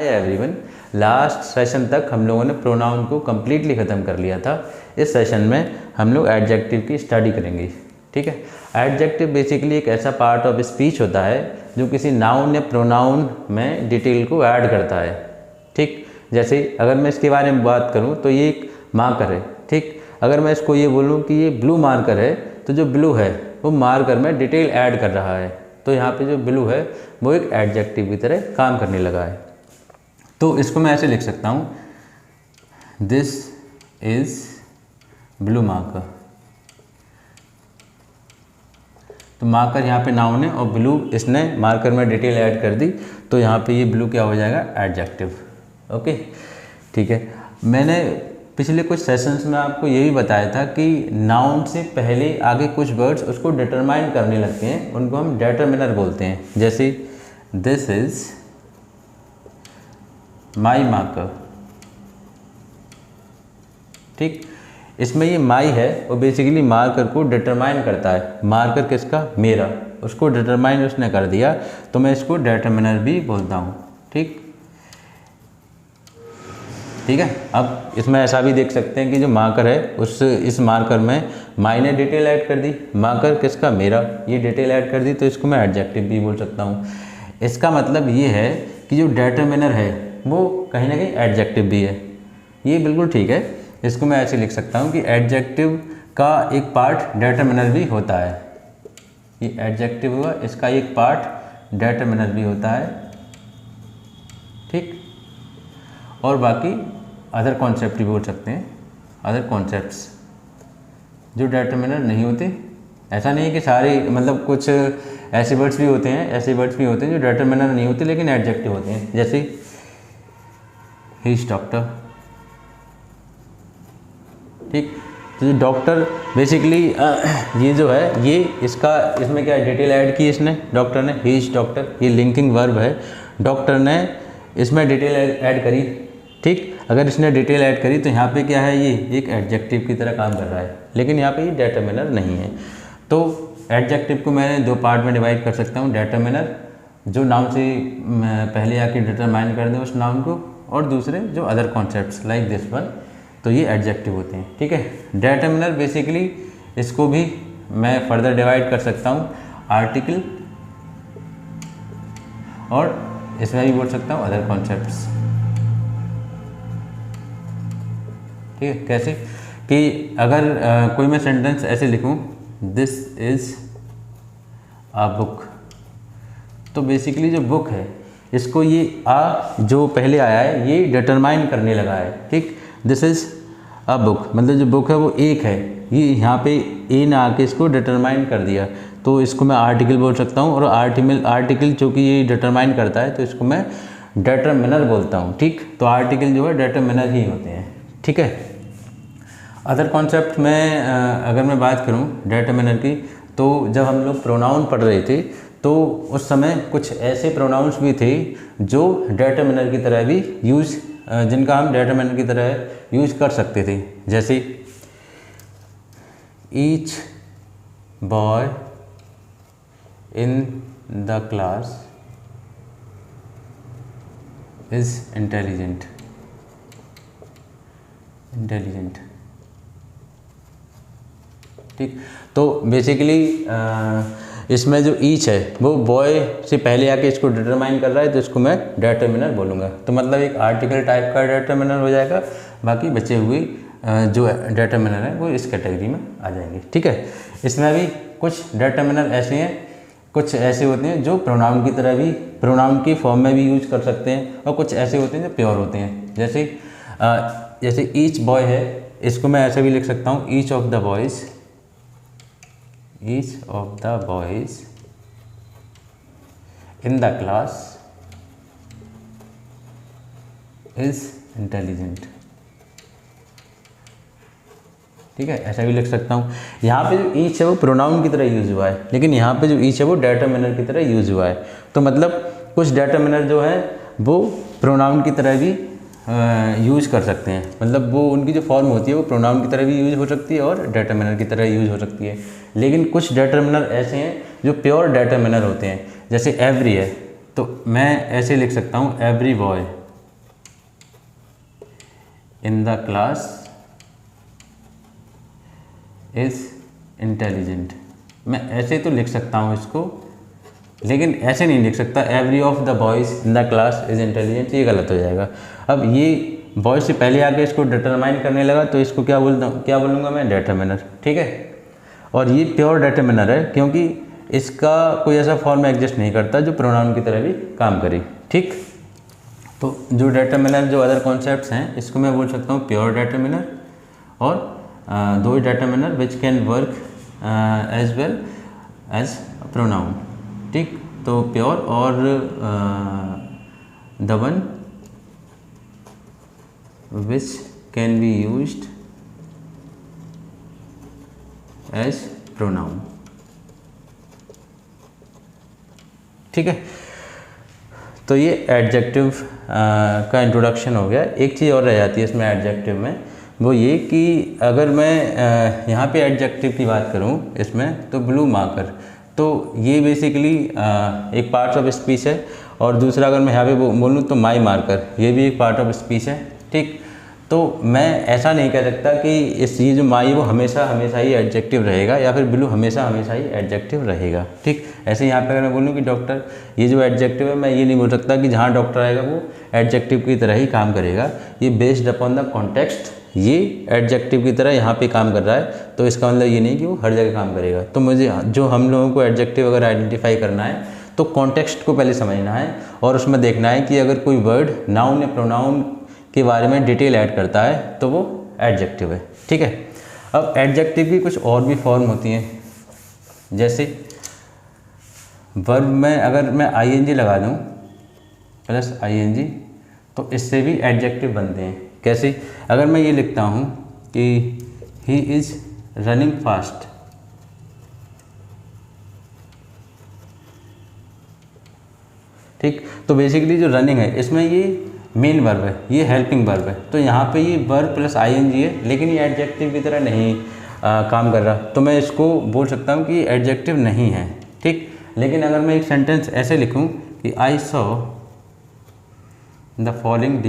Everyone, last session तक हम लोगों ने प्रोनाउन को कम्प्लीटली ख़त्म कर लिया था। इस सेशन में हम लोग एडजेक्टिव की स्टडी करेंगे। ठीक है, एडजेक्टिव बेसिकली एक ऐसा पार्ट ऑफ स्पीच होता है जो किसी नाउन या प्रोनाउन में डिटेल को ऐड करता है। ठीक, जैसे अगर मैं इसके बारे में बात करूं तो ये एक मार्कर है। ठीक, अगर मैं इसको ये बोलूं कि ये ब्लू मार्कर है तो जो ब्लू है वो मार्कर में डिटेल ऐड कर रहा है, तो यहाँ पे जो ब्लू है वो एक एडजेक्टिव की तरह काम करने लगा है। तो इसको मैं ऐसे लिख सकता हूँ, दिस इज़ ब्लू मार्कर। तो मार्कर यहाँ पे नाउन है और ब्लू इसने मार्कर में डिटेल ऐड कर दी, तो यहाँ पे ये ब्लू क्या हो जाएगा, एडजेक्टिव। ओके, ठीक है। मैंने पिछले कुछ सेशंस में आपको ये भी बताया था कि नाउन से पहले आगे कुछ वर्ड्स उसको डिटरमाइन करने लगते हैं, उनको हम डिटरमिनर बोलते हैं। जैसे दिस इज़ माई मार्कर। ठीक, इसमें ये माई है वो बेसिकली मार्कर को डिटरमाइन करता है। मार्कर किसका, मेरा, उसको डिटरमाइन उसने कर दिया, तो मैं इसको डिटरमिनर भी बोलता हूँ। ठीक, ठीक है। अब इसमें ऐसा भी देख सकते हैं कि जो मार्कर है इस मार्कर में माई ने डिटेल ऐड कर दी, मार्कर किसका, मेरा, ये डिटेल ऐड कर दी, तो इसको मैं एडजेक्टिव भी बोल सकता हूँ। इसका मतलब ये है कि जो डिटरमिनर है वो कहीं ना कहीं एडजेक्टिव भी है। ये बिल्कुल ठीक है। इसको मैं ऐसे लिख सकता हूँ कि एडजेक्टिव का एक पार्ट डिटरमिनर भी होता है। ये एडजेक्टिव हुआ, इसका एक पार्ट डिटरमिनर भी होता है। ठीक, और बाकी अदर कॉन्सेप्ट भी बोल सकते हैं, अदर कॉन्सेप्ट्स जो डिटरमिनर नहीं होते। ऐसा नहीं है कि सारे, मतलब कुछ ऐसे वर्ड्स भी होते हैं, जो डिटरमिनर नहीं होते लेकिन एडजेक्टिव होते हैं। जैसे ही इज डॉक्टर। ठीक, तो जो डॉक्टर बेसिकली ये जो है ये इसमें क्या डिटेल ऐड की इसने, डॉक्टर ने, ही इज डॉक्टर, ये लिंकिंग वर्ब है। डॉक्टर ने इसमें डिटेल ऐड करी। ठीक, अगर इसने डिटेल ऐड करी तो यहाँ पे क्या है, ये एक एडजेक्टिव की तरह काम कर रहा है, लेकिन यहाँ पे ये डिटरमिनर नहीं है। तो एडजेक्टिव को मैंने दो पार्ट में डिवाइड कर सकता हूँ, डिटरमिनर जो नाउन से पहले आके डिटरमाइन कर दे उस नाउन को, और दूसरे जो other concepts like this one, तो ये एडजेक्टिव होते हैं। ठीक है, डिटरमिनर बेसिकली इसको भी मैं फर्दर डिवाइड कर सकता हूँ, आर्टिकल, और इसमें भी बोल सकता हूँ अदर कॉन्सेप्ट्स। ठीक है, कैसे कि अगर कोई मैं सेंटेंस ऐसे लिखूं, दिस इज़ अ बुक, तो बेसिकली जो बुक है इसको ये जो पहले आया है ये डिटरमाइन करने लगा है। ठीक, दिस इज़ अ बुक, मतलब जो बुक है वो एक है, ये यहाँ पे ए ने आके इसको डिटरमाइन कर दिया, तो इसको मैं आर्टिकल बोल सकता हूँ। और आर्टिकल चूँकि ये डिटरमाइन करता है तो इसको मैं डिटरमिनर बोलता हूँ। ठीक, तो आर्टिकल जो है डिटरमिनर ही होते हैं। ठीक है, अदर कॉन्सेप्ट में अगर मैं बात करूं डिटरमिनर की, तो जब हम लोग प्रोनाउन पढ़ रहे थे तो उस समय कुछ ऐसे प्रोनाउंस भी थे जो डिटरमिनर की तरह भी जिनका हम डिटरमिनर की तरह यूज़ कर सकते थे। जैसे each boy in the class is intelligent. ठीक, तो बेसिकली इसमें जो ईच है वो बॉय से पहले आके इसको डिटरमाइन कर रहा है, तो इसको मैं डिटरमिनर बोलूँगा। तो मतलब एक आर्टिकल टाइप का डिटरमिनर हो जाएगा, बाकी बचे हुए जो डिटरमिनर हैं वो इस कैटेगरी में आ जाएंगे। ठीक है, इसमें भी कुछ डिटरमिनर ऐसे हैं, कुछ ऐसे होते हैं जो प्रोनाउन की तरह भी, प्रोनाउन की फॉर्म में भी यूज कर सकते हैं, और कुछ ऐसे होते हैं जो प्योर होते हैं। जैसे ईच बॉय है, इसको मैं ऐसे भी लिख सकता हूँ, each of the boys in the class is intelligent। ठीक है, ऐसा भी लिख सकता हूँ। यहाँ पे जो ईच है वो प्रोनाउन की तरह यूज़ हुआ है, लेकिन यहाँ पे जो ईच है वो डिटरमिनर की तरह यूज़ हुआ है। तो मतलब कुछ डिटरमिनर जो है वो प्रोनाउन की तरह भी यूज़ कर सकते हैं, मतलब वो उनकी जो फॉर्म होती है वो प्रोनाउन की तरह भी यूज़ हो सकती है और डिटरमिनर की तरह यूज़ हो सकती है। लेकिन कुछ डिटरमिनर ऐसे हैं जो प्योर डिटरमिनर होते हैं, जैसे एवरी है, तो मैं ऐसे लिख सकता हूँ every boy, in the class is intelligent. मैं ऐसे तो लिख सकता हूँ इसको, लेकिन ऐसे नहीं लिख सकता every of the boys in the class is intelligent, ये गलत हो जाएगा। अब ये बॉयज़ से पहले आके इसको डिटरमाइन करने लगा तो इसको क्या बोलूँगा मैं, डिटरमिनर, ठीक है। और ये प्योर डिटरमिनर है क्योंकि इसका कोई ऐसा फॉर्म एग्जिस्ट नहीं करता जो प्रोनाउन की तरह भी काम करे, ठीक। तो जो डिटरमिनर, जो अदर कॉन्सेप्ट्स हैं, इसको मैं बोल सकता हूँ प्योर डिटरमिनर, और दो determiner which can work as well as pronoun, ठीक। तो प्योर और the one which can be used as pronoun, ठीक है। तो ये एडजेक्टिव का इंट्रोडक्शन हो गया। एक चीज़ और रह जाती है इसमें एडजेक्टिव में, वो ये कि अगर मैं यहाँ पे एडजेक्टिव की बात करूँ इसमें, तो ब्लू मार्कर, तो ये बेसिकली एक पार्ट ऑफ स्पीच है। और दूसरा अगर मैं यहाँ पे बोलूँ तो माई मार्कर, ये भी एक पार्ट ऑफ स्पीच है, ठीक। तो मैं ऐसा नहीं कह सकता कि ये जो माई वो हमेशा ही एडजेक्टिव रहेगा, या फिर ब्लू हमेशा ही एडजेक्टिव रहेगा, ठीक। ऐसे यहाँ पे अगर मैं बोलूँ कि डॉक्टर, ये जो एडजेक्टिव है, मैं ये नहीं बोल सकता कि जहाँ डॉक्टर आएगा वो एडजेक्टिव की तरह ही काम करेगा। ये बेस्ड अपॉन द कॉन्टेक्स्ट, ये एडजेक्टिव की तरह यहाँ पे काम कर रहा है, तो इसका मतलब ये नहीं कि वो हर जगह काम करेगा। तो मुझे जो हम लोगों को एडजेक्टिव अगर आइडेंटिफाई करना है तो कॉन्टेक्स्ट को पहले समझना है, और उसमें देखना है कि अगर कोई वर्ड नाउन या प्रोनाउन के बारे में डिटेल ऐड करता है तो वो एडजेक्टिव है, ठीक है। अब एडजेक्टिव की कुछ और भी फॉर्म होती हैं, जैसे वर्ब में अगर मैं आईएनजी लगा दूँ प्लस आईएनजी, तो इससे भी एडजेक्टिव बनते हैं। कैसे? अगर मैं ये लिखता हूँ कि ही इज़ रनिंग फास्ट, ठीक, तो बेसिकली जो रनिंग है इसमें ये मेन वर्ब है, ये हेल्पिंग वर्ब है, तो यहाँ पे ये वर्ब प्लस आईएनजी है, लेकिन ये एडजेक्टिव की तरह नहीं काम कर रहा, तो मैं इसको बोल सकता हूँ कि एडजेक्टिव नहीं है, ठीक। लेकिन अगर मैं एक सेंटेंस ऐसे लिखूँ कि I saw the falling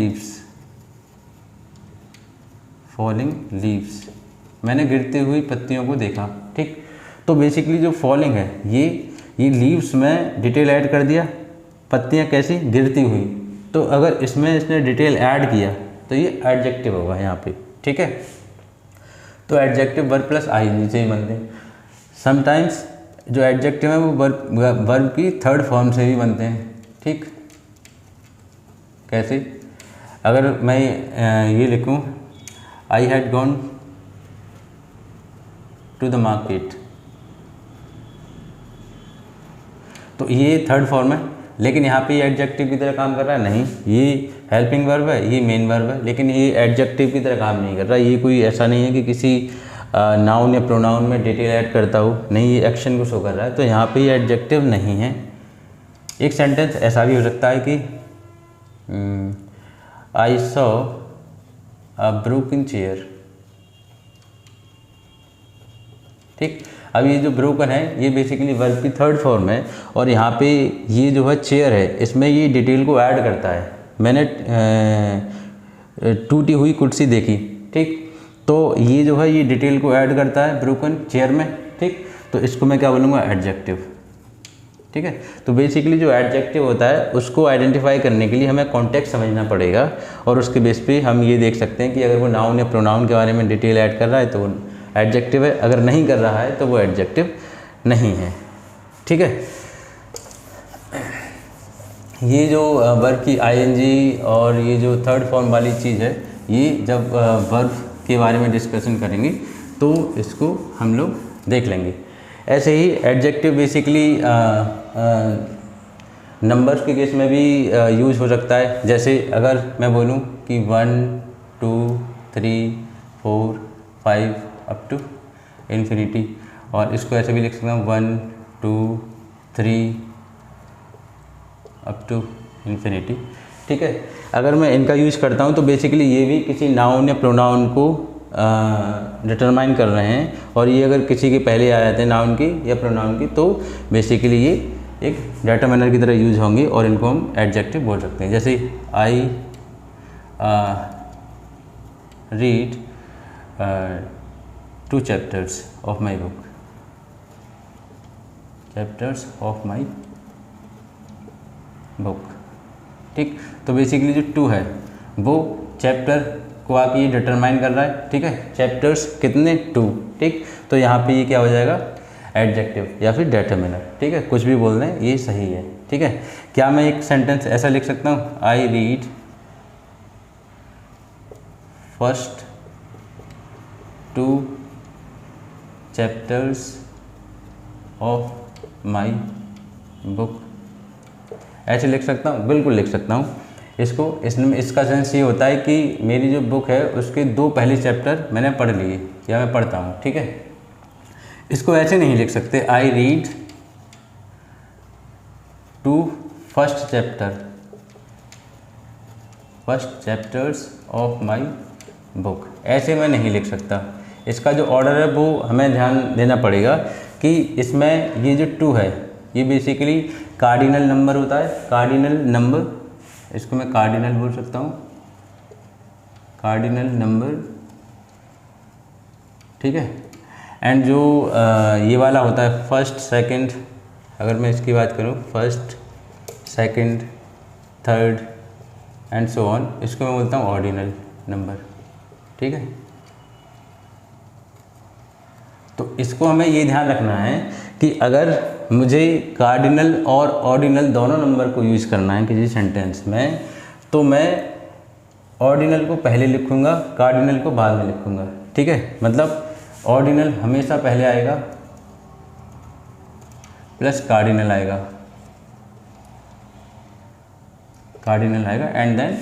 leaves, मैंने गिरती हुई पत्तियों को देखा, ठीक। तो बेसिकली जो फॉलिंग है ये लीव्स में डिटेल ऐड कर दिया, पत्तियाँ कैसी, गिरती हुई, तो अगर इसमें इसने डिटेल ऐड किया तो ये एडजेक्टिव होगा यहाँ पे, ठीक है। तो एडजेक्टिव वर्ब प्लस आईएनजी से ही बनते हैं। समटाइम्स जो एडजेक्टिव है वो वर्ब की थर्ड फॉर्म से भी बनते हैं, ठीक। कैसे? अगर मैं ये लिखूँ I had gone to the market, तो ये थर्ड फॉर्म है, लेकिन यहाँ पे ये एडजेक्टिव की तरह काम कर रहा है नहीं, ये हेल्पिंग वर्ब है, ये मेन वर्ब है, लेकिन ये एडजेक्टिव की तरह काम नहीं कर रहा। ये कोई ऐसा नहीं है कि किसी नाउन या प्रोनाउन में डिटेल ऐड करता हो, नहीं, ये एक्शन को शो कर रहा है, तो यहाँ पे ये एडजेक्टिव नहीं है। एक सेंटेंस ऐसा भी हो सकता है कि I saw a broken chair, ठीक। अब ये जो ब्रोकन है ये बेसिकली वर्ब की थर्ड फॉर्म है, और यहाँ पे ये जो है चेयर है, इसमें ये डिटेल को ऐड करता है। मैंने टूटी हुई कुर्सी देखी, ठीक, तो ये जो है ये डिटेल को ऐड करता है ब्रोकन चेयर में, ठीक। तो इसको मैं क्या बोलूँगा, एडजेक्टिव, ठीक है। तो बेसिकली जो एडजेक्टिव होता है उसको आइडेंटिफाई करने के लिए हमें कॉन्टेक्स्ट समझना पड़ेगा, और उसके बेस पे हम ये देख सकते हैं कि अगर वो नाउन या प्रोनाउन के बारे में डिटेल ऐड कर रहा है तो वो एडजेक्टिव है, अगर नहीं कर रहा है तो वो एडजेक्टिव नहीं है, ठीक है। ये जो वर्ब की आईएनजी और ये जो थर्ड फॉर्म वाली चीज़ है, ये जब वर्ब के बारे में डिस्कशन करेंगे तो इसको हम लोग देख लेंगे। ऐसे ही एडजेक्टिव बेसिकली नंबर्स के केस में भी यूज हो सकता है। जैसे अगर मैं बोलूँ कि 1 2 3 4 5 अप टू इन्फिनिटी, और इसको ऐसे भी लिख सकता हूँ 1 2 3 अप टू इन्फिनिटी, ठीक है। अगर मैं इनका यूज करता हूँ तो बेसिकली ये भी किसी नाउन या प्रोनाउन को डिटरमाइन कर रहे हैं, और ये अगर किसी के पहले आ जाते हैं नाउन की या प्रोनाउन की तो बेसिकली ये एक डिटरमिनर की तरह यूज होंगे, और इनको हम एडजेक्टिव बोल सकते हैं। जैसे I read 2 chapters of my book, chapters of my book. ठीक, तो बेसिकली जो 2 है वो चैप्टर को आप ये डिटरमाइन कर रहा है। ठीक है, चैप्टर्स कितने 2। ठीक, तो यहाँ पे ये क्या हो जाएगा, एडजेक्टिव या फिर डिटरमिनर। ठीक है, कुछ भी बोल दें ये सही है। ठीक है, क्या मैं एक सेंटेंस ऐसा लिख सकता हूँ, I read first 2 chapters of my book, ऐसे लिख सकता हूँ? बिल्कुल लिख सकता हूँ इसमें इसका सेंस ये होता है कि मेरी जो बुक है उसके 2 पहले चैप्टर मैंने पढ़ लिए या मैं पढ़ता हूँ। ठीक है, इसको ऐसे नहीं लिख सकते, I read 2 first chapters of my book, ऐसे मैं नहीं लिख सकता। इसका जो ऑर्डर है वो हमें ध्यान देना पड़ेगा कि इसमें ये जो 2 है ये बेसिकली कार्डिनल नंबर होता है। कार्डिनल नंबर, इसको मैं कार्डिनल बोल सकता हूँ, कार्डिनल नंबर। ठीक है, एंड जो ये वाला होता है फर्स्ट सेकंड, अगर मैं इसकी बात करूँ first second third and so on, इसको मैं बोलता हूँ ऑर्डिनल नंबर। ठीक है, तो इसको हमें ये ध्यान रखना है कि अगर मुझे कार्डिनल और ऑर्डिनल दोनों नंबर को यूज़ करना है किसी सेंटेंस में, तो मैं ऑर्डिनल को पहले लिखूँगा, कार्डिनल को बाद में लिखूँगा। ठीक है, मतलब ऑर्डिनल हमेशा पहले आएगा प्लस कार्डिनल आएगा, एंड देन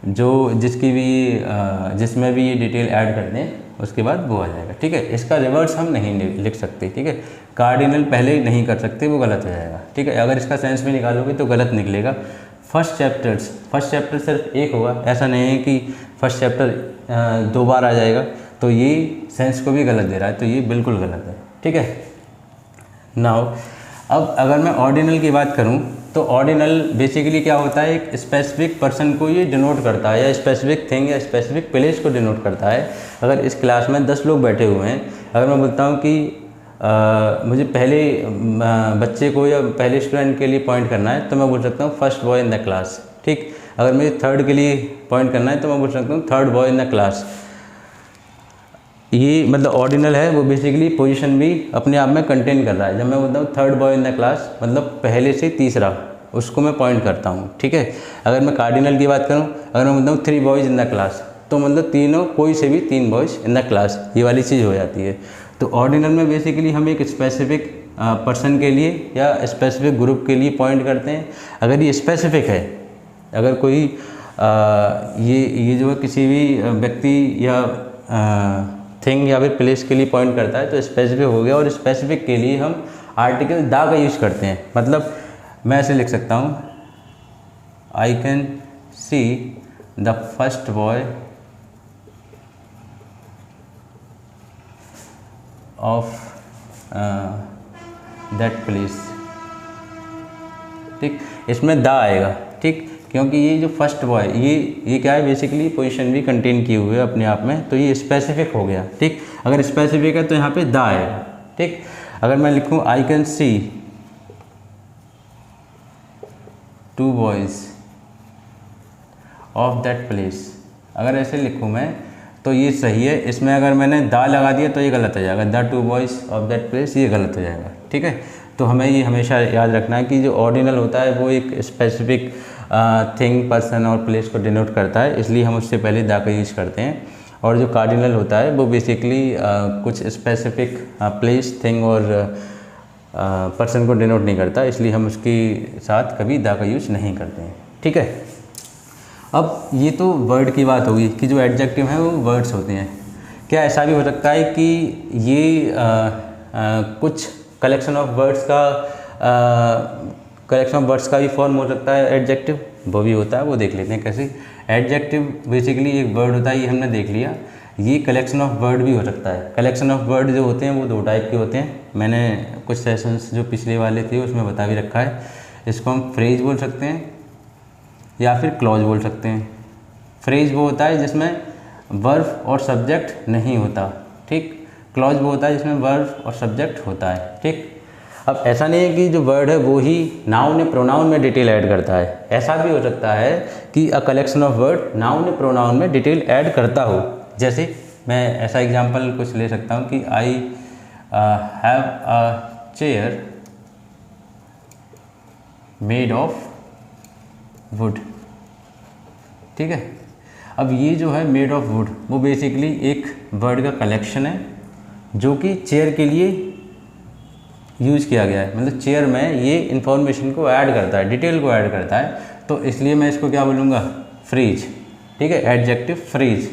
जो जिसमें भी ये डिटेल ऐड कर दें उसके बाद वो आ जाएगा। ठीक है, इसका रिवर्स हम नहीं लिख सकते। ठीक है, कार्डिनल पहले नहीं कर सकते, वो गलत हो जाएगा। ठीक है, अगर इसका सेंस भी निकालोगे तो गलत निकलेगा। फर्स्ट चैप्टर सिर्फ एक होगा, ऐसा नहीं है कि फर्स्ट चैप्टर 2 बार आ जाएगा, तो ये सेंस को भी गलत दे रहा है, तो ये बिल्कुल गलत है। ठीक है, नाउ अब अगर मैं ऑर्डिनल की बात करूं तो ऑर्डिनल बेसिकली क्या होता है, एक स्पेसिफिक पर्सन को ये डिनोट करता है या स्पेसिफिक थिंग या स्पेसिफिक प्लेस को डिनोट करता है। अगर इस क्लास में 10 लोग बैठे हुए हैं, अगर मैं बोलता हूँ कि मुझे पहले बच्चे को या पहले स्टूडेंट के लिए पॉइंट करना है, तो मैं बोल सकता हूँ first boy in the class. ठीक, अगर मुझे थर्ड के लिए पॉइंट करना है तो मैं बोल सकता हूँ third boy in the class. ये मतलब ऑर्डिनल है, वो बेसिकली पोजीशन भी अपने आप में कंटेन कर रहा है। जब मैं बोलता हूँ third boy in the class, मतलब पहले से तीसरा, उसको मैं पॉइंट करता हूँ। ठीक है, अगर मैं कार्डिनल की बात करूँ, अगर मैं बोलता हूँ 3 बॉयज़ इन द क्लास, तो मतलब तीनों, कोई से भी 3 बॉयज़ इन द क्लास, ये वाली चीज़ हो जाती है। तो ऑर्डिनल में बेसिकली हम एक स्पेसिफिक पर्सन के लिए या स्पेसिफिक ग्रुप के लिए पॉइंट करते हैं। अगर ये स्पेसिफिक है, अगर कोई ये जो है किसी भी व्यक्ति या थिंग या फिर प्लेस के लिए पॉइंट करता है तो स्पेसिफिक हो गया। और स्पेसिफिक के लिए हम आर्टिकल द का यूज़ करते हैं। मतलब मैं ऐसे लिख सकता हूँ, I can see the first boy of that place. ठीक, इसमें द आएगा। ठीक, क्योंकि ये जो फर्स्ट बॉय, ये क्या है, बेसिकली पोजीशन भी कंटेन किए हुए अपने आप में, तो ये स्पेसिफिक हो गया। ठीक, अगर स्पेसिफिक है तो यहाँ पे द आएगा। ठीक, अगर मैं लिखूँ I can see 2 boys of that place, अगर ऐसे लिखूँ मैं तो ये सही है। इसमें अगर मैंने द लगा दिया तो ये गलत हो जाएगा, the 2 boys of that place, ये गलत हो जाएगा। ठीक है, तो हमें ये हमेशा याद रखना है कि जो ऑर्डिनल होता है वो एक स्पेसिफिक थिंग, पर्सन और प्लेस को डिनोट करता है, इसलिए हम उससे पहले द का यूज़ करते हैं। और जो कार्डिनल होता है वो बेसिकली कुछ स्पेसिफिक प्लेस, थिंग और पर्सन को डिनोट नहीं करता, इसलिए हम उसके साथ कभी द का यूज़ नहीं करते हैं। ठीक है, अब ये तो वर्ड की बात होगी कि जो एडजेक्टिव हैं वो वर्ड्स होते हैं। क्या ऐसा भी हो सकता है कि ये कुछ कलेक्शन ऑफ वर्ड्स का भी फॉर्म हो सकता है एडजेक्टिव? वो भी होता है, वो देख लेते हैं कैसे। एडजेक्टिव बेसिकली एक वर्ड होता है, ये हमने देख लिया। ये कलेक्शन ऑफ वर्ड भी हो सकता है। कलेक्शन ऑफ वर्ड जो होते हैं वो 2 टाइप के होते हैं। मैंने कुछ सेशंस जो पिछले वाले थे उसमें बता भी रखा है। इसको हम फ्रेज बोल सकते हैं या फिर क्लॉज बोल सकते हैं। फ्रेज वो होता है जिसमें वर्ब और सब्जेक्ट नहीं होता, ठीक। क्लॉज वो होता है जिसमें वर्ब और सब्जेक्ट होता है, ठीक। अब ऐसा नहीं है कि जो वर्ड है वो ही नाउन या प्रोनाउन में डिटेल ऐड करता है, ऐसा भी हो सकता है कि a collection of word noun या प्रोनाउन में डिटेल ऐड करता हो। जैसे मैं ऐसा एग्जांपल कुछ ले सकता हूँ कि I have a chair made of would, ठीक है। अब ये जो है मेड ऑफ वुड वो बेसिकली एक वर्ड का कलेक्शन है जो कि चेयर के लिए यूज़ किया गया है, मतलब चेयर में ये इन्फॉर्मेशन को ऐड करता है, डिटेल को ऐड करता है, तो इसलिए मैं इसको क्या बोलूँगा, फ्रेज, ठीक है, एडजेक्टिव फ्रेज,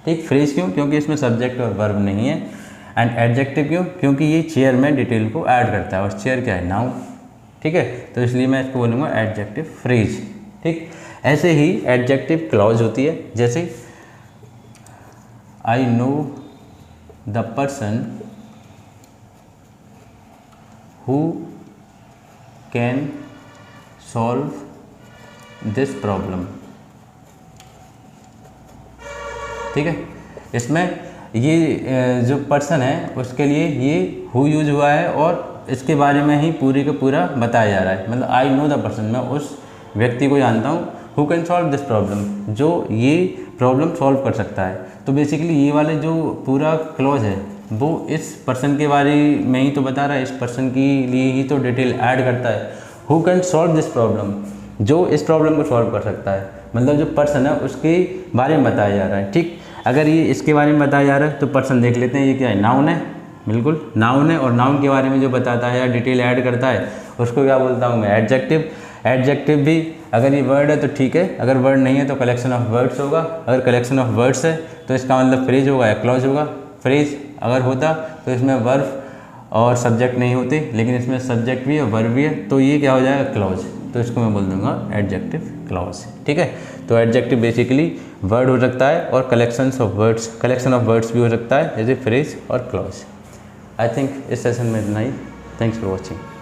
ठीक। फ्रेज क्यों, क्योंकि इसमें सब्जेक्ट और वर्ब नहीं है, एंड एडजेक्टिव क्यों, क्योंकि ये चेयर में डिटेल को ऐड करता है, और चेयर क्या है, नाउन, ठीक है, तो इसलिए मैं इसको बोलूँगा एडजेक्टिव फ्रेज, ठीक। ऐसे ही एडजेक्टिव क्लॉज होती है, जैसे I know the person who can solve this problem, ठीक है। इसमें ये जो पर्सन है उसके लिए ये हु यूज हुआ है और इसके बारे में ही पूरी का पूरा बताया जा रहा है, मतलब आई नो द पर्सन, मैं उस व्यक्ति को जानता हूँ, who can solve this problem, जो ये प्रॉब्लम सॉल्व कर सकता है। तो बेसिकली ये वाले जो पूरा क्लॉज है वो इस पर्सन के बारे में ही तो बता रहा है, इस पर्सन के लिए ही तो डिटेल ऐड करता है। Who can solve this problem, जो इस प्रॉब्लम को सॉल्व कर सकता है, मतलब जो पर्सन है उसके बारे में बताया जा रहा है, ठीक। अगर ये इसके बारे में बताया जा रहा है तो पर्सन देख लेते हैं, ये क्या है, नाउन है, बिल्कुल नाउन है, और नाउन के बारे में जो बताता है या डिटेल ऐड करता है उसको क्या बोलता हूँ मैं, एडजेक्टिव। एडजेक्टिव भी अगर ये वर्ड है तो ठीक है, अगर वर्ड नहीं है तो कलेक्शन ऑफ वर्ड्स होगा, अगर कलेक्शन ऑफ वर्ड्स है तो इसका मतलब फ्रेज होगा या क्लॉज होगा। फ्रेज अगर होता तो इसमें वर्ब और सब्जेक्ट नहीं होते, लेकिन इसमें सब्जेक्ट भी है वर्ब भी है, तो ये क्या हो जाएगा, क्लॉज, तो इसको मैं बोल दूंगा एडजेक्टिव क्लॉज, ठीक है। तो एडजेक्टिव बेसिकली वर्ड हो सकता है और कलेक्शन ऑफ वर्ड्स भी हो सकता है, जैसे फ्रेज और क्लॉज। आई थिंक इस सेशन में इतना ही। Thanks for watching.